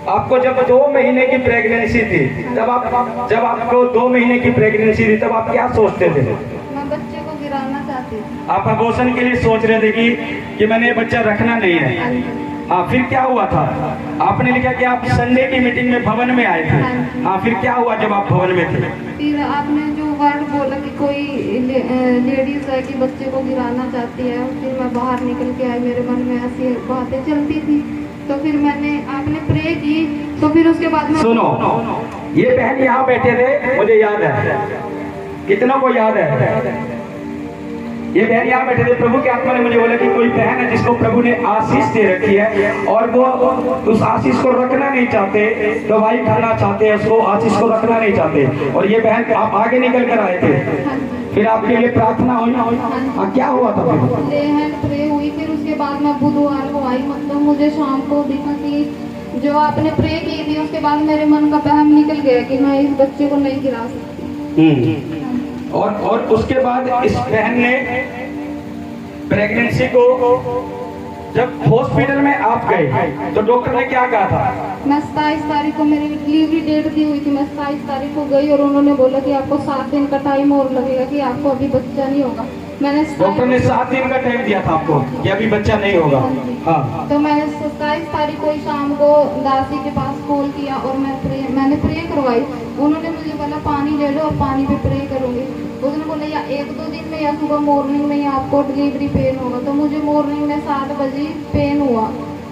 आपको जब 2 महीने की प्रेगनेंसी थी, जब आपको 2 महीने की प्रेगनेंसी थी, तब आप क्या सोचते थे? मैं बच्चे को गिराना चाहती थी। आप अबॉर्शन के लिए सोच रहे थे कि मैंने ये बच्चा रखना नहीं है। हाँ, फिर क्या हुआ था? आपने लिखा कि आप संडे की मीटिंग में भवन में आए थे। हाँ, फिर क्या हुआ जब आप भवन में थे? फिर आपने जो वर्ड बोला कि कोई लेडीज है कि बच्चे को गिराना चाहती है, फिर मैं बाहर निकल के आई, मेरे मन में ऐसी बातें चलती थी, तो फिर आपने प्रे की, तो फिर उसके बाद में सुनो, ये बहन यहाँ बैठे थे, मुझे याद है। कितनों को याद है? ये बहन यहाँ बैठे थे, प्रभु के आत्मा ने मुझे बोला कि कोई बहन है जिसको प्रभु ने आशीष दे रखी है और वो उस आशीष को रखना नहीं चाहते, दवाई खाना चाहते हैं, उसको आशीष को रखना नहीं चाहते। और ये बहन आप आगे निकल कर आए थे, फिर आपके लिए प्रार्थना हुई। क्या हुआ था? प्रे हुई, फिर उसके बाद मैं बुधवार को आई, मतलब मुझे शाम को दिखा कि जो आपने प्रे की थी, उसके बाद मेरे मन का बहम निकल गया कि मैं इस बच्चे को नहीं गिरा सकती। और उसके बाद इस बहन ने प्रेगनेंसी को जब हॉस्पिटल में आप गए तो डॉक्टर ने क्या कहा था? मैं 27 तारीख को मेरी डिलीवरी डेट दी हुई थी, मैं 27 तारीख को गई और उन्होंने बोला कि आपको 7 दिन का टाइम और लगेगा कि आपको अभी बच्चा नहीं होगा। मैंने डॉक्टर ने 7 दिन का टाइम दिया था आपको कि अभी बच्चा नहीं होगा। हाँ, तो मैंने 27 तारीख को शाम को दासी के पास कॉल किया और मैंने प्रे करवाई। उन्होंने मुझे बोला पानी ले लो और पानी पे प्रे करोगे। उसने बोला या 1-2 दिन में या सुबह मॉर्निंग में या आपको डिलीवरी पेन होगा। तो मुझे मॉर्निंग में 7 बजे पेन हुआ,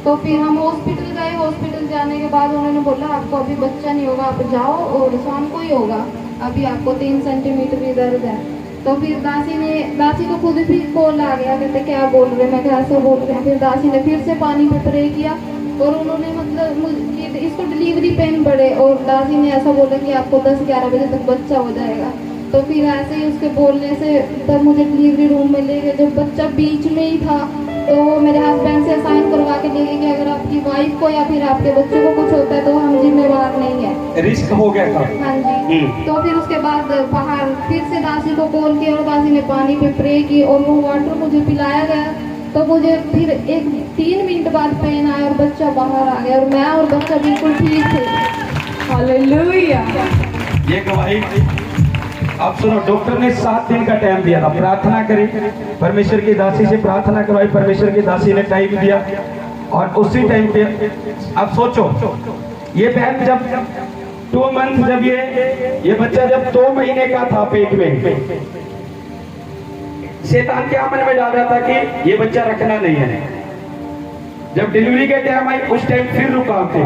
तो फिर हम हॉस्पिटल गए। हॉस्पिटल जाने के बाद उन्होंने बोला आपको अभी बच्चा नहीं होगा, आप जाओ और शाम को ही होगा, अभी आपको 3 सेंटीमीटर ही दर्द है। तो फिर दासी को खुद भी कॉल आ गया, कहते क्या बोल रहे हैं, मैं कैसे बोल रहे हैं। फिर दासी ने फिर से पानी पे प्रे किया और उन्होंने मतलब इसको डिलीवरी पेन बढ़े और दासी ने ऐसा बोला कि आपको 10-11 बजे तक बच्चा हो जाएगा। तो फिर ऐसे ही उसके बोलने से तब मुझे डिलीवरी रूम में ले गए। जब बच्चा बीच में ही था तो वो मेरे हस्बैंड से साइन करवा के ले गए कि अगर आपकी वाइफ को या फिर आपके बच्चे को कुछ होता है तो हम जिम्मेवार नहीं है, रिस्क हो गया था। हाँ जी। तो फिर उसके बाद बाहर फिर से दासी को कॉल किया और दासी ने पानी पे प्रे की और वो वाटर मुझे पिलाया गया। तो मुझे फिर 3 मिनट बाद पेन आया और बच्चा बाहर आ गया और मैं और बच्चा बिल्कुल ठीक थे। हालेलुया। ये गवाही। अब सुनो, डॉक्टर ने 7 दिन का टाइम दिया था, प्रार्थना करी, परमेश्वर की दासी से प्रार्थना करवाई, परमेश्वर की दासी ने टाइम दिया और उसी टाइम पे अब सोचो, ये बहन जब 2 मंथ, जब ये बच्चा जब 2 महीने का था पेट में, शैतान क्या मन में डाल रहा था कि ये बच्चा रखना नहीं है। जब डिलीवरी के टाइम आई उस टाइम फिर रुकाव थे।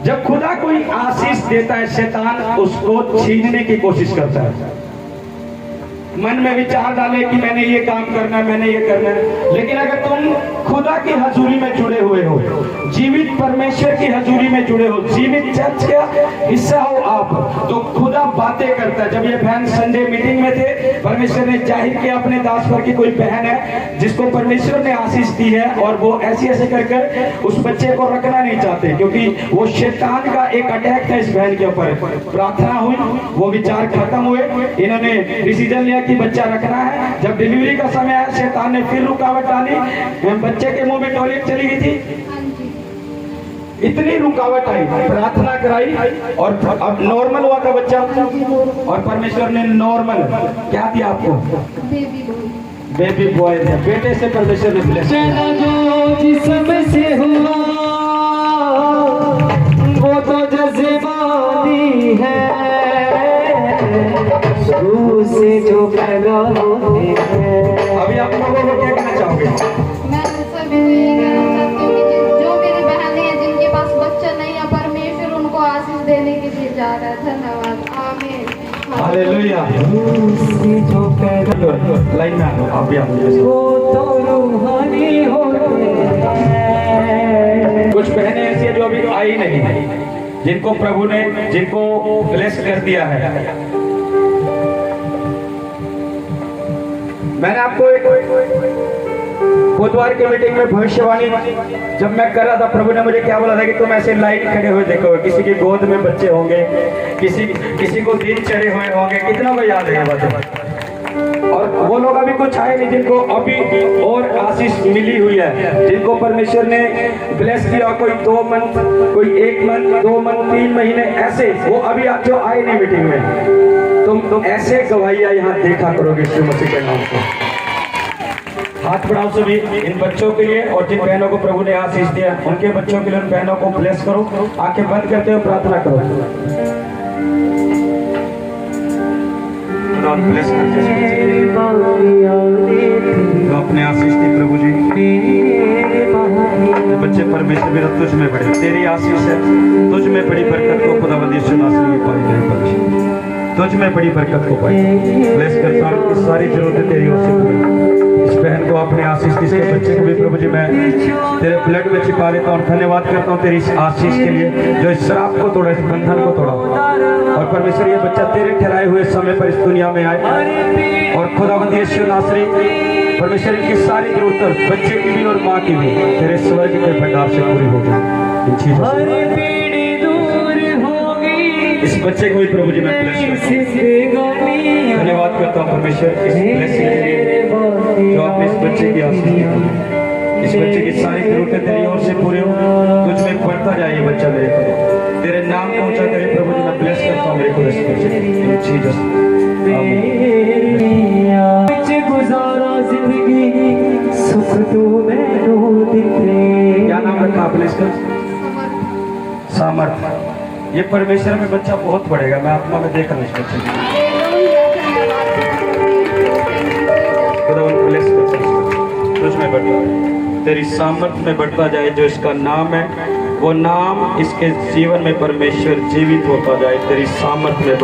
जब खुदा कोई आशीष देता है, शैतान उसको छीनने की कोशिश करता है। मन में विचार डाले कि मैंने ये काम करना है, मैंने ये करना है। लेकिन अगर तुम खुदा की हजूरी में जुड़े हुए हो, जीवित परमेश्वर की हजूरी में जुड़े हो, जीवित चर्च का हिस्सा हो आप, तो खुदा बातें करता है। जब ये बहन संडे मीटिंग में थे, परमेश्वर ने जाहिर किया अपने दास पर कि कोई बहन है जिसको परमेश्वर ने आशीष दी है और वो ऐसे ऐसे कर उस बच्चे को रखना नहीं चाहते, क्योंकि वो शैतान का एक अटैक था इस बहन के ऊपर। प्रार्थना हुई, वो विचार खत्म हुए, इन्होंने डिसीजन लिया कि बच्चा रखना है। जब डिलीवरी का समय आया, शैतान ने फिर रुकावट डाली, बच्चे के मुंह में टॉयलेट चली गई थी, इतनी रुकावट आई, प्रार्थना कराई और अब नॉर्मल हुआ था बच्चा। और परमेश्वर ने नॉर्मल क्या दिया आपको? बेबी बॉय है। बेटे से परमेश्वर ने ब्लेस किया। जो जिस्म से हुआ वो तो जज्बानी है, रूह से जो पैदा होते हैं। अभी आप लोगों को क्या कहना चाहोगे? मैं सभी को ये कहना चाहती हूँ कि जो मेरी बहनें हैं जिनके पास बच्चा नहीं है, परमेश्वर उनको आशीष देने के लिए जा रहा है। धन्यवाद। आमीन। हालेलुया। जो पैदा लाइन में आओ, आप भी आओ। वो तो रूहानी होते हैं। कुछ बहनें ऐसी है जो अभी आई नहीं, जिनको प्रभु ने ब्लेस कर दिया है। मैंने आपको एक बुधवार की मीटिंग में भविष्यवाणी जब मैं कर रहा था, प्रभु ने मुझे क्या बोला था कि तुम ऐसे लाइन खड़े हुए देखो, किसी की गोद में बच्चे होंगे, किसी को दिन चढ़े हुए होंगे। कितना को याद है ये बात? और वो लोग अभी कुछ आए नहीं जिनको अभी और आशीष मिली हुई है, जिनको परमेश्वर ने ब्लेस किया, कोई 2 मंथ, कोई 1 मंथ, 2 मंथ, 3 महीने, ऐसे वो अभी जो आए नहीं मीटिंग में, तुम ऐसे गवाहियां यहाँ देखा करोगे यीशु मसीह के नाम से। हाथ बढ़ाओ सभी इन बच्चों के लिए, और जिन बहनों को प्रभु ने आशीष दिया उनके बच्चों के लिए उन बहनों को ब्लेस करो। आंखें बंद करते हुए प्रार्थना करो। ब्लेस करते तो अपने आशीष की प्रभु जी, बच्चे परमेश्वर मेरा तुझ में बड़े, तेरी आशीष है, तुझ में बड़ी बरकत को खुदावंद यीशु नासरी पाई मेरे बच्चे, तुझ में बड़ी बरकत को पाई। ब्लेस करता हूँ कि सारी जरूरतें तेरी ओर से पूरी। इस बहन को अपने आशीष, इसके बच्चे को भी प्रभु जी मैं तेरे ब्लड में छिपा लेता हूँ। धन्यवाद करता हूँ तेरी इस आशीष के लिए जो इस शराब को तोड़ा, इस बंधन को तोड़ा, और परमेश्वर ये बच्चा तेरे ठहराए हुए समय पर इस दुनिया में आए, और खुदावंद यीशु नासरी परमेश्वर की सारी जरूरत बच्चे की भी और माँ की भी तेरे स्वर्ग के भंडार से पूरी हो जाए इन चीजों से। इस बच्चे को भी प्रभु जी मैं ब्लेस करता हूं। धन्यवाद करता हूँ परमेश्वर इस ब्लेसिंग के लिए जो आपने इस बच्चे की आशीष दी। इस बच्चे की सारी जरूरतें तेरी ओर से पूरी हो, तुझ में बढ़ता जाए ये बच्चा मेरे को, तेरे नाम पहुंचा करे प्रभु जी मैं ब्लेस करता हूँ मेरे को इस बच्चे इन चीजों से। गुजारा जिंदगी सुख तू मैनू दिते। क्या नाम रखा आपने इसका? सामर्थ। ये परमेश्वर में बच्चा बहुत बढ़ेगा, मैं आत्मा में देख रहा हूँ इस बच्चे को। तुझ में बढ़ता है, तेरी सामर्थ में बढ़ता जाए, जो इसका नाम है वो नाम इसके जीवन में परमेश्वर जीवित होता जाए, तेरी सामर्थ में